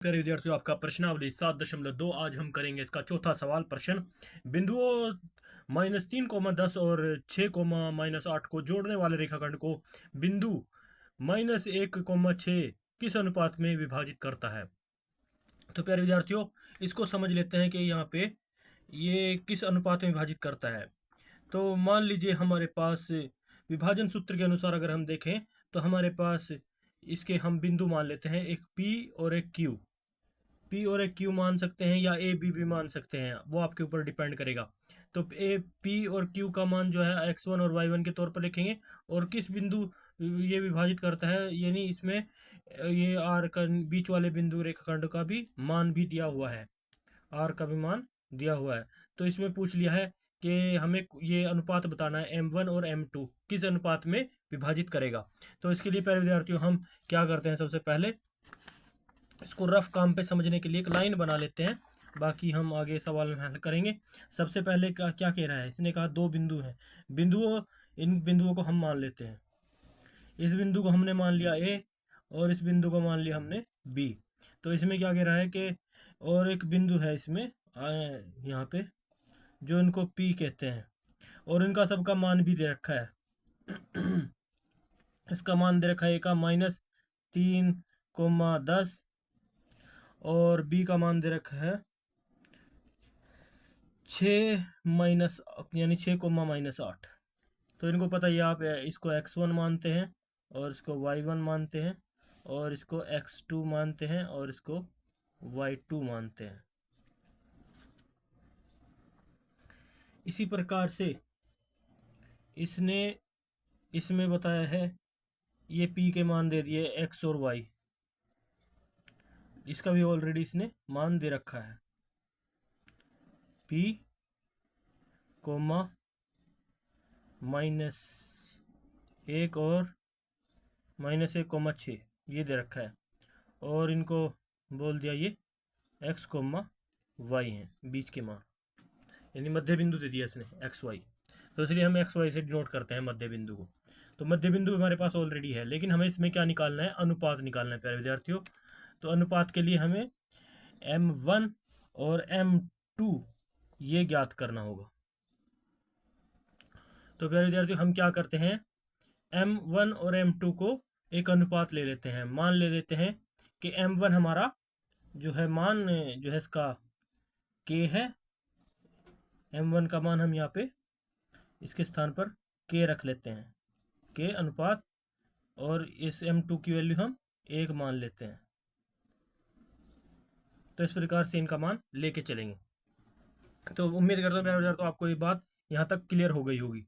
प्यारे विद्यार्थियों, आपका प्रश्नावली 7.2। आज हम करेंगे इसका चौथा सवाल। प्रश्न: बिंदुओं -3, 10 और 6, -8 को जोड़ने वाले रेखाखंड को बिंदु -1, 6 किस अनुपात में विभाजित करता है? तो प्यारे विद्यार्थियों, इसको समझ लेते हैं कि यहाँ पे ये किस अनुपात में विभाजित करता है। तो मान लीजिए हमारे पास विभाजन सूत्र के अनुसार अगर हम देखें तो हमारे पास इसके हम बिंदु मान लेते हैं, एक P और एक Q। पी और एक क्यू मान सकते हैं या ए बी भी मान सकते हैं, वो आपके ऊपर डिपेंड करेगा। तो ए पी और क्यू का मान जो है x1 और y1 के तौर पर लिखेंगे। और किस बिंदु ये विभाजित करता है, यानी इसमें ये आर का बीच वाले बिंदु रेखाखंड का भी मान भी दिया हुआ है, आर का भी मान दिया हुआ है। तो इसमें पूछ लिया है कि हमें ये अनुपात बताना है, m1 और m2 किस अनुपात में विभाजित करेगा। तो इसके लिए प्यारे विद्यार्थियों हम क्या करते हैं, सबसे पहले इसको रफ काम पे समझने के लिए एक लाइन बना लेते हैं, बाकी हम आगे सवाल में हल करेंगे। सबसे पहले क्या क्या कह रहा है, इसने कहा दो बिंदु हैं, बिंदुओं इन बिंदुओं को हम मान लेते हैं। इस बिंदु को हमने मान लिया ए और इस बिंदु को मान लिया हमने बी। तो इसमें क्या कह रहा है कि और एक बिंदु है इसमें यहाँ पे जो इनको पी कहते हैं, और इनका सबका मान भी दे रखा है। इसका मान दे रखा है, ए का -3, 10 और बी का मान दे रखा है 6 माइनस यानी 6, -8। तो इनको पता ही, आप इसको x1 मानते हैं और इसको y1 मानते हैं और इसको x2 मानते हैं और इसको y2 मानते हैं। इसी प्रकार से इसने इसमें बताया है, ये p के मान दे दिए x और y, इसका भी ऑलरेडी इसने मान दे रखा है, p, -1 और -1, 6 ये दे रखा है। और इनको बोल दिया ये x, y हैं बीच के मान, यानी मध्य बिंदु दे दिया इसने एक्स वाई। तो इसलिए हम एक्स वाई से डिनोट करते हैं मध्य बिंदु को। तो मध्य बिंदु हमारे पास ऑलरेडी है, लेकिन हमें इसमें क्या निकालना है, अनुपात निकालना है प्यारे विद्यार्थियों। तो अनुपात के लिए हमें m1 और m2 ये ज्ञात करना होगा। तो प्यारे विद्यार्थियों, हम क्या करते हैं, m1 और m2 को एक अनुपात ले लेते हैं। मान ले लेते हैं कि m1 हमारा जो है मान जो है इसका k है। m1 का मान हम यहाँ पे इसके स्थान पर k रख लेते हैं, k अनुपात, और इस m2 की वैल्यू हम 1 मान लेते हैं। तो इस प्रकार से इनका मान लेके चलेंगे। तो उम्मीद करता हूँ मेरा तो आपको ये बात यहाँ तक क्लियर हो गई होगी।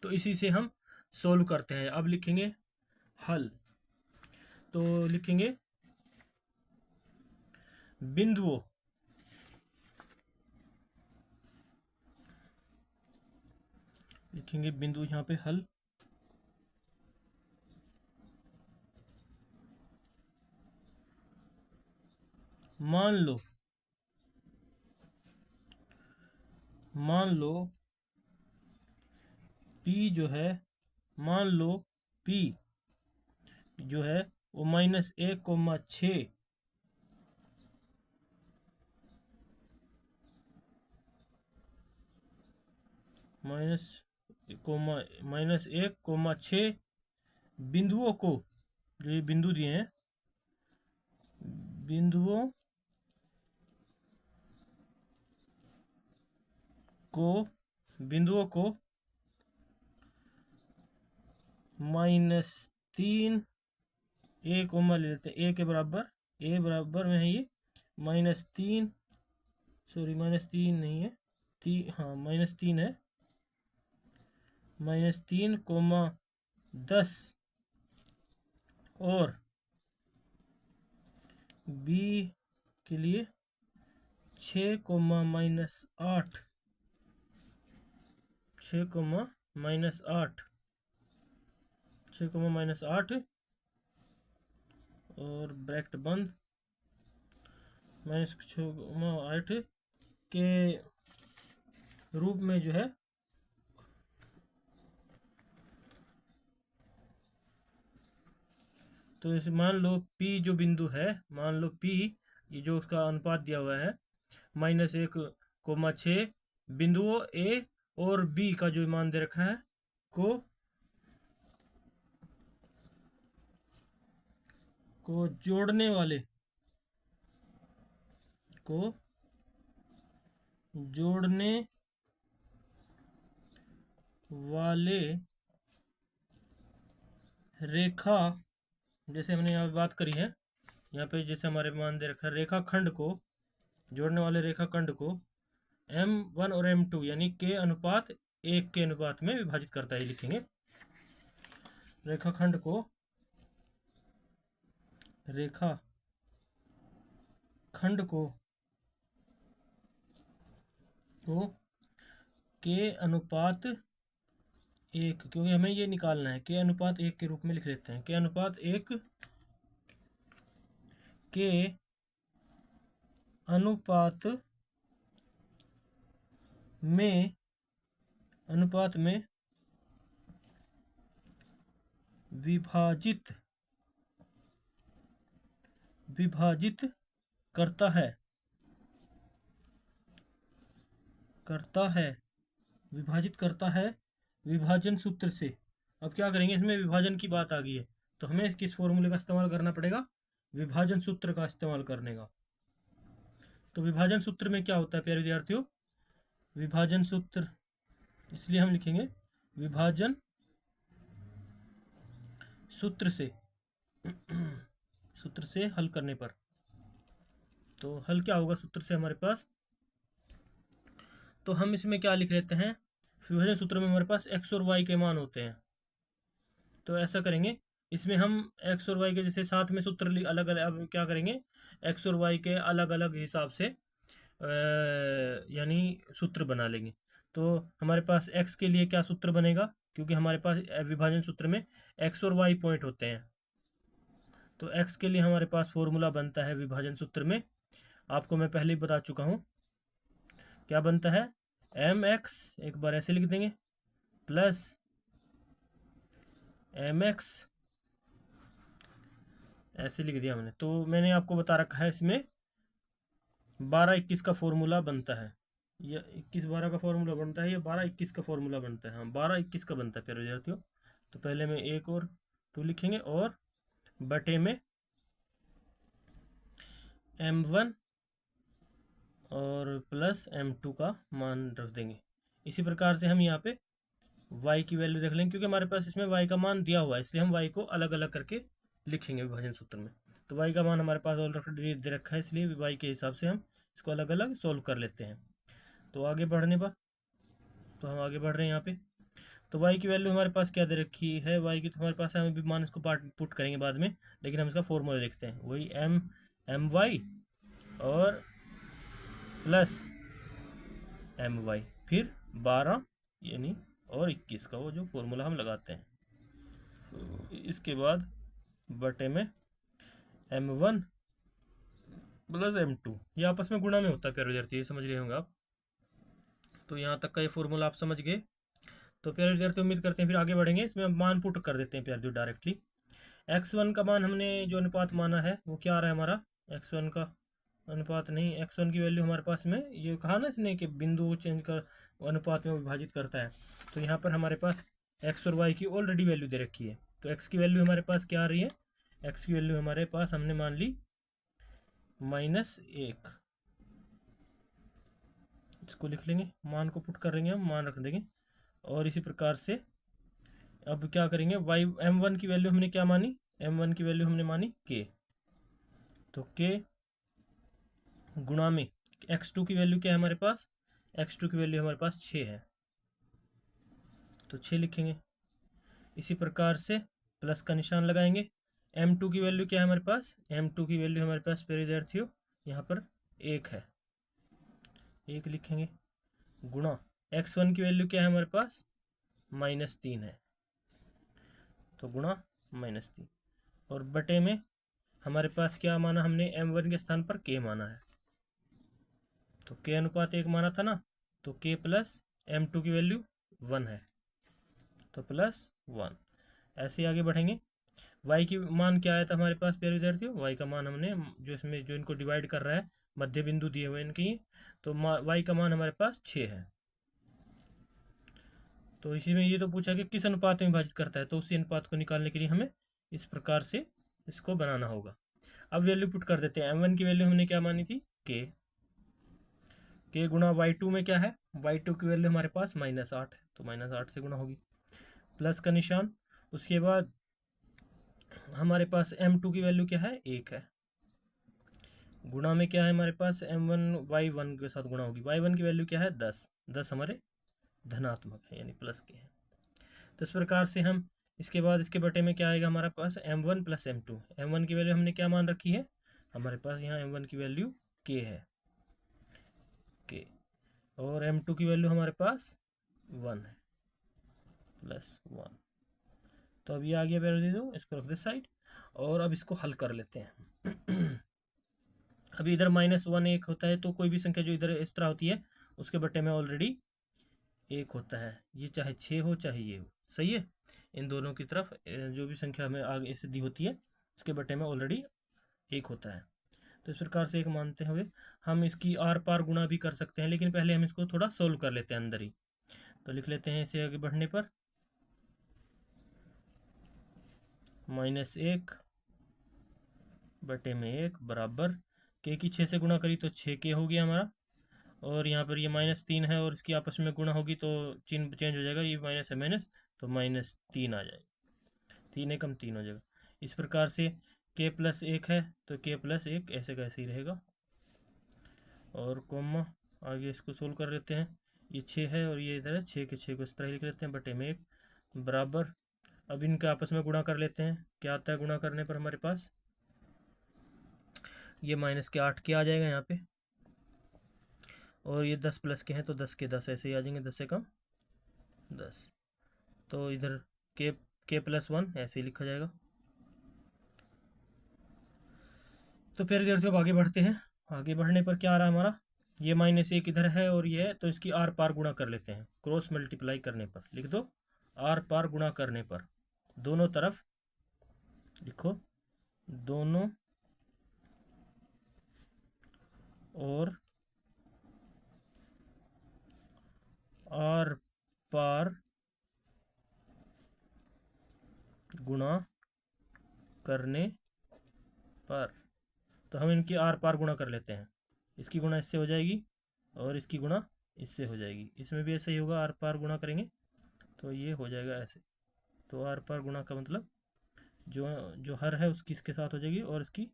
तो इसी से हम सोल्व करते हैं। अब लिखेंगे हल। तो लिखेंगे बिंदुओं बिंदु यहाँ पे हल। मान लो P जो है, मान लो P जो है वो -1, 6 -1, बिंदुओं को, जो ये बिंदु दिए हैं, बिंदुओं को -3, ए कोमा ले लेते हैं, ए के बराबर, ए बराबर में है ये -3, सॉरी -3 नहीं है, हाँ -3 है, -3, 10 और बी के लिए 6, -8, 6, -8, 6, -8 और ब्रैकेट बंद, -8 के रूप में जो है तो इसे मान लो P जो बिंदु है, मान लो P ये जो उसका अनुपात दिया हुआ है -1,6 बिंदुओं ए और बी का जो मान दे रखा है को जोड़ने वाले रेखा, जैसे हमने यहाँ बात करी है, यहाँ पे जैसे हमारे मान दे रखा है रेखाखंड को, जोड़ने वाले रेखाखंड को M1 और M2 यानी के अनुपात 1 के अनुपात में विभाजित करता है, लिखेंगे। रेखाखंड को के अनुपात 1, क्योंकि हमें ये निकालना है, के अनुपात 1 के रूप में लिख लेते हैं। के अनुपात 1 के अनुपात में विभाजित करता है विभाजन सूत्र से। अब क्या करेंगे, इसमें विभाजन की बात आ गई है तो हमें किस फॉर्मूले का इस्तेमाल करना पड़ेगा, विभाजन सूत्र का इस्तेमाल करने का। तो विभाजन सूत्र में क्या होता है प्यारे विद्यार्थियों, विभाजन सूत्र इसलिए हम लिखेंगे विभाजन सूत्र से हल करने पर। तो हल क्या होगा सूत्र से हमारे पास, तो हम इसमें क्या लिख लेते हैं, विभाजन सूत्र में हमारे पास x और y के मान होते हैं। तो ऐसा करेंगे, इसमें हम x और y के जैसे साथ में सूत्र अलग अलग, अब क्या करेंगे x और y के अलग अलग हिसाब से यानी सूत्र बना लेंगे। तो हमारे पास x के लिए क्या सूत्र बनेगा, क्योंकि हमारे पास विभाजन सूत्र में x और y पॉइंट होते हैं, तो x के लिए हमारे पास फॉर्मूला बनता है विभाजन सूत्र में, आपको मैं पहले ही बता चुका हूँ क्या बनता है, mx, एक बार ऐसे लिख देंगे, प्लस mx, ऐसे लिख दिया हमने। तो मैंने आपको बता रखा है इसमें 12-21 का फॉर्मूला बनता है, या 21-12 का फॉर्मूला बनता है, या 12-21 का फॉर्मूला बनता है, हाँ 12-21 का बनता है प्यारे विद्यार्थियों। तो पहले में 1 और 2 लिखेंगे और बटे में M1 और प्लस M2 का मान रख देंगे। इसी प्रकार से हम यहाँ पे y की वैल्यू देख लेंगे, क्योंकि हमारे पास इसमें y का मान दिया हुआ है, इसलिए हम y को अलग अलग करके लिखेंगे विभाजन सूत्र में। तो y का मान हमारे पास ऑलरेडी दे रखा है, इसलिए y के हिसाब से हम इसको अलग अलग सोल्व कर लेते हैं। तो आगे बढ़ने पर, तो हम आगे बढ़ रहे हैं यहाँ पे। तो y की वैल्यू हमारे पास क्या दे रखी है, y की तो हमारे पास हम मान इसको पुट करेंगे बाद में, लेकिन हम इसका फॉर्मूला लिखते हैं, वही my और प्लस my, फिर 12 यानी और 21 का वो जो फॉर्मूला हम लगाते हैं। तो इसके बाद बटे में M1 प्लस M2, ये आपस में गुणा में होता है प्यारे विद्यार्थी, ये समझ रहे होंगे आप। तो यहाँ तक का ये फॉर्मूला आप समझ गए। तो प्यारे विद्यार्थी उम्मीद करते हैं फिर आगे बढ़ेंगे, इसमें हम मान पुट कर देते हैं प्यारे विद्यार्थी डायरेक्टली। x1 का मान हमने जो अनुपात माना है वो क्या आ रहा है हमारा, x1 का अनुपात नहीं, x1 की वैल्यू हमारे पास में ये कहा ना इसने कि बिंदु चेंज का अनुपात में विभाजित करता है। तो यहाँ पर हमारे पास x और y की ऑलरेडी वैल्यू दे रखी है, तो x की वैल्यू हमारे पास क्या आ रही है, x की वैल्यू हमारे पास हमने मान ली -1, इसको लिख लेंगे, मान को पुट करेंगे हम, मान रख देंगे। और इसी प्रकार से अब क्या करेंगे, M1 की वैल्यू हमने क्या मानी, M1 की वैल्यू हमने मानी k, तो k गुणा में x2 की वैल्यू क्या है हमारे पास, x2 की वैल्यू हमारे पास 6 है, तो 6 लिखेंगे। इसी प्रकार से प्लस का निशान लगाएंगे। M2 की वैल्यू क्या है हमारे पास, M2 की वैल्यू हमारे पास प्यारे विद्यार्थियों यहाँ पर 1 है, 1 लिखेंगे, गुणा x1 की वैल्यू क्या है हमारे पास -3 है, तो गुणा -3, और बटे में हमारे पास क्या माना हमने, M1 के स्थान पर k माना है, तो k अनुपात 1 माना था ना, तो k प्लस M2 की वैल्यू 1 है, तो +1। ऐसे आगे बढ़ेंगे। y की मान क्या आया था हमारे पास प्यारे विद्यार्थियों? y का मान हमने जो इसमें जो इनको डिवाइड कर रहा है, मध्य बिंदु दिए हुए इनकी, तो y का मान हमारे पास 6 है। तो इसी में ये तो पूछा कि किस अनुपात में विभाजित करता है, तो उसी अनुपात को निकालने के लिए हमें इस प्रकार से इसको बनाना होगा। अब वैल्यू पुट कर देते हैं। m1 की वैल्यू हमने क्या मानी थी? k गुणा y2 में क्या है? y2 की वैल्यू हमारे पास -8 है, तो -8 से गुणा होगी, प्लस का निशान। उसके बाद हमारे पास m2 की वैल्यू क्या है? 1 है। गुणा में क्या है हमारे पास? m1 y1 के साथ गुणा होगी। y1 की वैल्यू क्या है? 10। 10 हमारे धनात्मक है, यानी प्लस के हैं। तो इस प्रकार से हम इसके बाद इसके बटे में क्या आएगा हमारे पास? m1 plus m2। m1 की वैल्यू हमने क्या मान रखी है? हमारे पास यहाँ m1 की वैल्यू k है, k, और m2 की वैल्यू हमारे पास 1 है, +1। तो अब ये आ गया वैल्यू, दे दो इसको, रख दे साइड, और अब इसको हल कर लेते हैं। अभी इधर -1 1 होता है, तो कोई भी संख्या जो इधर इस तरह होती है उसके बटे में ऑलरेडी 1 होता है, ये चाहे 6 हो चाहे ये हो, सही है। इन दोनों की तरफ जो भी संख्या हमें आगे से दी होती है उसके बटे में ऑलरेडी 1 होता है। तो इस प्रकार से एक मानते हुए हम इसकी आर पार गुणा भी कर सकते हैं, लेकिन पहले हम इसको थोड़ा सोल्व कर लेते हैं अंदर ही। तो लिख लेते हैं इसे आगे बढ़ने पर, -1 बटे में 1 बराबर के की 6 से गुणा करी तो 6k हो गया हमारा, और यहाँ पर ये -3 है और इसकी आपस में गुणा होगी तो चिन्ह चेंज हो जाएगा, ये माइनस है माइनस, तो -3 आ जाएगा, 3 एकम 3 हो जाएगा। इस प्रकार से k+1 है तो k+1 ऐसे का ऐसे ही रहेगा, और कोमा आगे इसको सोल्व कर लेते हैं। ये 6 है और ये इधर है, 6 के 6 को इस तरह लिख लेते हैं, बटे में 1 बराबर। अब इनके आपस में गुणा कर लेते हैं। क्या आता है गुणा करने पर हमारे पास? ये -8 के आ जाएगा यहाँ पे, और ये 10 प्लस के हैं तो 10 के 10 ऐसे ही आ जाएंगे, 10 से कम 10। तो इधर k+1 ऐसे ही लिखा जाएगा। तो फिर विद्यार्थियों आगे बढ़ते हैं। आगे बढ़ने पर क्या आ रहा है हमारा? ये -1 इधर है और ये है, तो इसकी आर पार गुणा कर लेते हैं। क्रॉस मल्टीप्लाई करने पर लिख दो, आर पार गुणा करने पर दोनों तरफ लिखो, दोनों और आर पार गुणा करने पर, तो हम इनकी आर पार गुणा कर लेते हैं। इसकी गुणा इससे हो जाएगी और इसकी गुणा इससे हो जाएगी, इसमें भी ऐसे ही होगा, आर पार गुणा करेंगे तो ये हो जाएगा ऐसे। तो आर पार गुणा का मतलब जो जो हर है उसकी इसके साथ हो जाएगी और इसकी,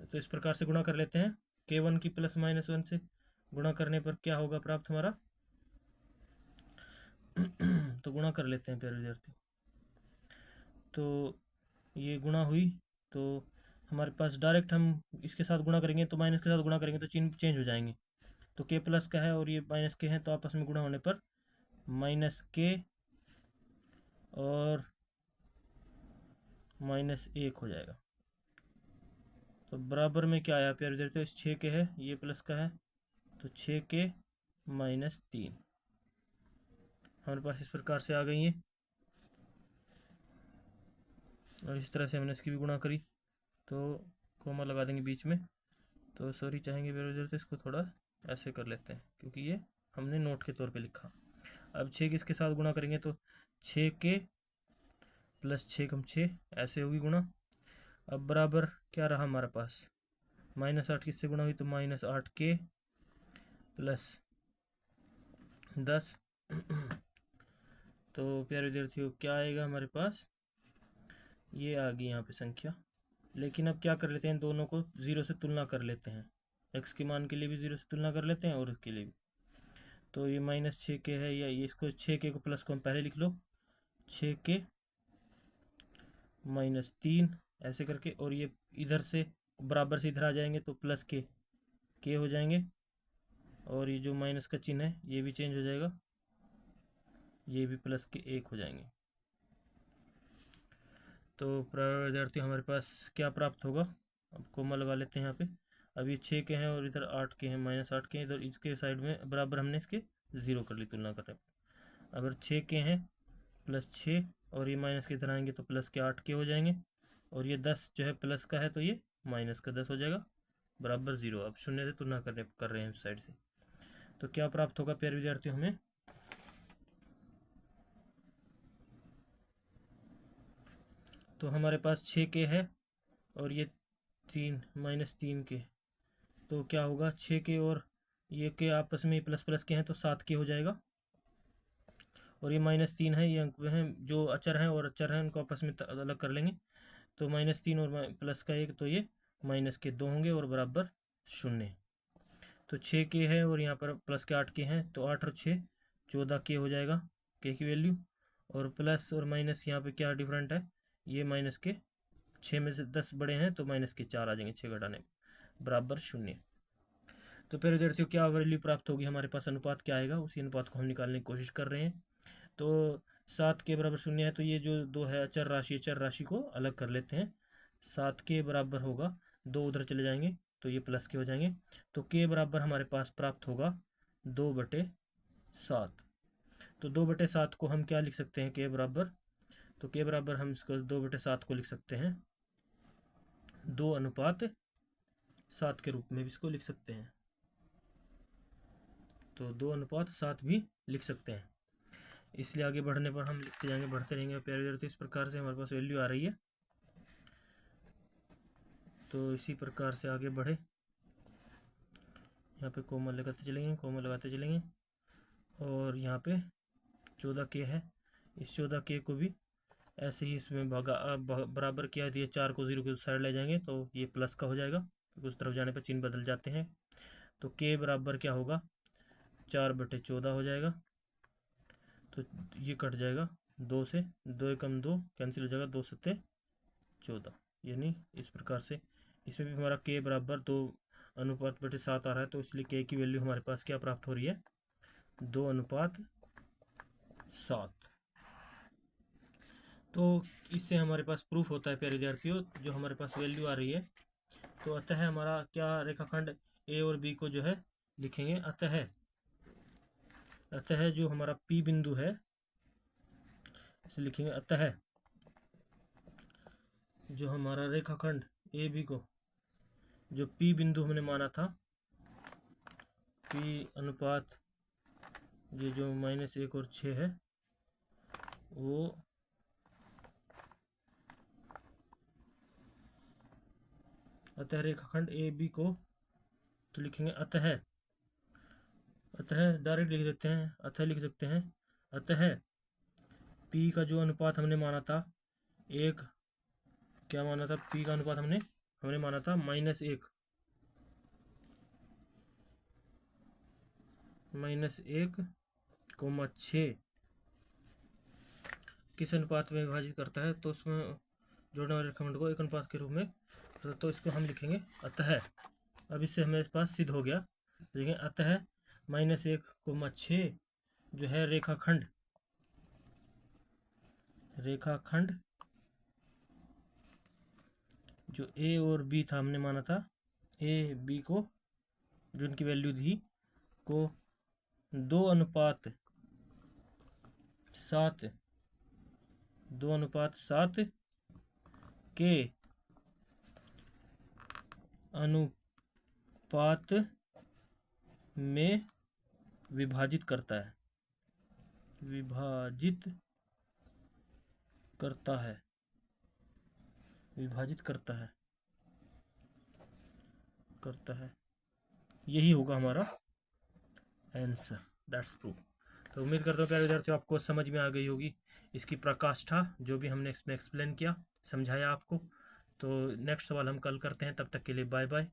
तो इस प्रकार से गुणा कर लेते हैं। k1 की +-1 से गुणा करने पर क्या होगा प्राप्त हमारा? तो गुणा कर लेते हैं प्यारे विद्यार्थी। तो ये गुणा हुई, तो हमारे पास डायरेक्ट हम इसके साथ गुणा करेंगे तो माइनस के साथ गुणा करेंगे तो चिन्ह चेंज हो जाएंगे। तो k प्लस का है और ये माइनस के हैं, तो आपस में गुणा होने पर -k और -1 हो जाएगा। तो बराबर में क्या आया प्यारे विद्यार्थियों? इस 6 के है, ये प्लस का है, तो 6k -3 हमारे पास इस प्रकार से आ गई है। और इस तरह से हमने इसकी भी गुणा करी, तो कोमा लगा देंगे बीच में। तो सॉरी चाहेंगे प्यारे विद्यार्थी, इसको थोड़ा ऐसे कर लेते हैं क्योंकि ये हमने नोट के तौर पे लिखा। अब 6 किसके साथ गुणा करेंगे तो 6k +6 6 ऐसे होगी गुणा। अब बराबर क्या रहा हमारे पास? -8 किससे गुणा हुई तो -8k +10। तो प्यारे विद्यार्थियों क्या आएगा हमारे पास? ये आ गई यहाँ पे संख्या। लेकिन अब क्या कर लेते हैं, दोनों को 0 से तुलना कर लेते हैं। x के मान के लिए भी 0 से तुलना कर लेते हैं और उसके लिए भी। तो ये -6k है, या ये इसको 6k को प्लस को हम पहले लिख लो, 6k -3 ऐसे करके, और ये इधर से बराबर से इधर आ जाएंगे तो प्लस के हो जाएंगे, और ये जो माइनस का चिन्ह है ये भी चेंज हो जाएगा, ये भी प्लस के 1 हो जाएंगे। तो विद्यार्थी हमारे पास क्या प्राप्त होगा? अब कोमा लगा लेते हैं यहाँ पे। अब ये 6 के हैं और इधर 8 के हैं, -8 के हैं, इधर इसके साइड में बराबर हमने इसके 0 कर ली तुलना कर रहे हैं। अगर 6 के हैं +6 और ये माइनस के इधर आएंगे तो प्लस के 8 के हो जाएंगे, और ये 10 जो है प्लस का है तो ये माइनस का 10 हो जाएगा बराबर 0। अब शून्य से तुलना कर रहे हैं इस साइड से, तो क्या प्राप्त होगा प्यारे विद्यार्थियों हमें? तो हमारे पास 6k है और ये 3 माइनस 3k, तो क्या होगा 6k और ये के आपस में प्लस प्लस के हैं तो 7k हो जाएगा। और ये माइनस 3 है, ये अंक हैं जो अचर हैं और अचर हैं उनको आपस में अलग कर लेंगे, तो -3 और प्लस का 1 तो ये माइनस के 2 होंगे और बराबर 0। तो 6k है और यहाँ पर प्लस के 8k हैं, तो 8 और 6 14k हो जाएगा k की वैल्यू। और प्लस और माइनस यहाँ पे क्या डिफरेंट है, ये माइनस के 6 में से 10 बड़े हैं तो माइनस के 4 आ जाएंगे 6 घटाने बराबर 0। तो फिर विद्यार्थियों क्या वैल्यू प्राप्त होगी, हमारे पास अनुपात क्या आएगा, उसी अनुपात को हम निकालने की कोशिश कर रहे हैं। तो 7 के बराबर 0 है, तो ये जो 2 है चर राशि को अलग कर लेते हैं। 7 के बराबर होगा 2 उधर चले जाएंगे तो ये प्लस के हो जाएंगे, तो के बराबर हमारे पास प्राप्त होगा 2/7। तो 2/7 को हम क्या लिख सकते हैं के बराबर, तो के बराबर हम इसको 2/7 को लिख सकते हैं 2:7 के रूप में भी इसको लिख सकते हैं, तो 2:7 भी लिख सकते हैं। इसलिए आगे बढ़ने पर हम लिखते जाएंगे, बढ़ते रहेंगे प्यारे विद्यार्थी। इस प्रकार से हमारे पास वैल्यू आ रही है, तो इसी प्रकार से आगे बढ़े, यहाँ पे कोमा लगाते चलेंगे और यहाँ पे 14k है, इस 14k को भी ऐसे ही इसमें बराबर किया दिया, 4 को 0 के साइड ले जाएंगे तो ये प्लस का हो जाएगा, उस तरफ जाने पर चिन्ह बदल जाते हैं। तो k बराबर क्या होगा 4/14 हो जाएगा, तो ये कट जाएगा 2 से, 2 एकम 2 कैंसिल हो जाएगा, 2 सत्ते 14, यानी इस प्रकार से इसमें भी हमारा k बराबर 2:7 आ रहा है, तो इसलिए k की वैल्यू हमारे पास क्या प्राप्त हो रही है 2:7। तो इससे हमारे पास प्रूफ होता है प्यारे विद्यार्थियों, जो हमारे पास वैल्यू आ रही है, तो अतः हमारा क्या रेखाखंड ए और बी को जो है लिखेंगे, अतः जो हमारा P बिंदु है इसे लिखेंगे, अतः जो हमारा रेखाखंड ए बी को जो P बिंदु हमने माना था, P अनुपात ये जो -1 और 6 है, वो अतः रेखाखंड ए बी को तो लिखेंगे अतः डायरेक्ट लिख देते हैं, अतः लिख सकते हैं, अतः P का जो अनुपात हमने माना था, एक क्या माना था, P का अनुपात हमने माना था -1 -1,6 किस अनुपात में विभाजित करता है, तो उसमें जोड़ने वाले रेखाखंड को एक अनुपात के रूप में, तो इसको हम लिखेंगे अतः। अब इससे हमें पास सिद्ध हो गया, देखें अतः -1,6 जो है रेखाखंड जो ए और बी था, हमने माना था ए बी को जो उनकी वैल्यू दी को 2:7 के अनुपात में विभाजित करता है, विभाजित करता है, यही होगा हमारा आंसर, दैट्स प्रूफ। तो उम्मीद करता हूँ प्यारे विद्यार्थियों आपको समझ में आ गई होगी इसकी प्रकाष्ठा, जो भी हमने इसमें एक्सप्लेन किया, समझाया आपको। तो नेक्स्ट सवाल हम कल करते हैं, तब तक के लिए बाय बाय।